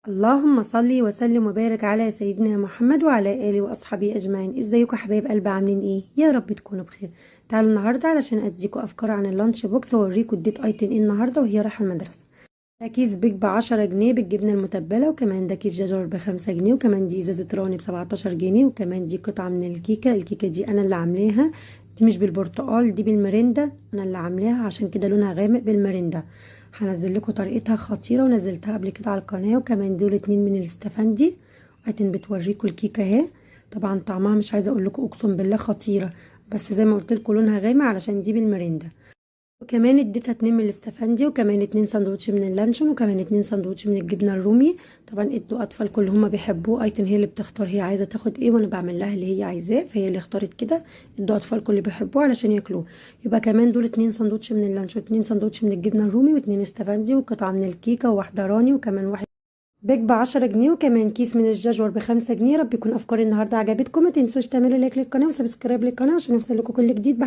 اللهم صل وسلم وبارك على سيدنا محمد وعلى آله وأصحابه أجمعين. ازيكم يا حبايب قلب، عاملين ايه؟ يا رب تكونوا بخير. تعالوا النهارده علشان اديكم افكار عن اللانش بوكس واوريكم اديت ايتن ايه النهارده وهي رايحه المدرسه. ده كيس بيج ب10 جنيه بالجبنه المتبله، وكمان ده كيس جاجور ب5 جنيه، وكمان دي ازازه راني ب17 جنيه، وكمان دي قطعه من الكيكه دي انا اللي عاملاها. دي مش بالبرتقال، دي بالمرندا، انا اللي عاملاها عشان كده لونها غامق بالمرندا. هنزل لكم طريقتها خطيره ونزلتها قبل كده على القناه، وكمان دول 2 من الاستفندي ايتن بتوريكم الكيكه اهي. طبعا طعمها مش عايزه اقول لكم، اقسم بالله خطيره، بس زي ما قلت لكم لونها غامق علشان دي بالمرندا. وكمان اديتها 2 من الاستفندي، وكمان 2 سندوتش من اللانشون، وكمان 2 سندوتش من الجبنه الرومي. طبعا ادوا اطفال كل هما بيحبوه. ايتن هي اللي بتختار هي عايزه تاخد ايه، وانا بعمل لها اللي هي عايزاه، فهي اللي اختارت كده. ادوا اطفال كل اللي بيحبوه علشان ياكلوه. يبقى كمان دول 2 سندوتش من اللانشون، 2 سندوتش من الجبنه الرومي، و2 استفندي، وقطعه من الكيكه، وواحده راني، وكمان واحد بيج ب10 جنيه، وكمان كيس من الجاجور ب5 جنيه. رب يكون افكار النهارده عجبتكم. ما تنسوش تعملوا لايك للقناه وسبسكرايب للقناه عشان يوصل لكم كل جديد.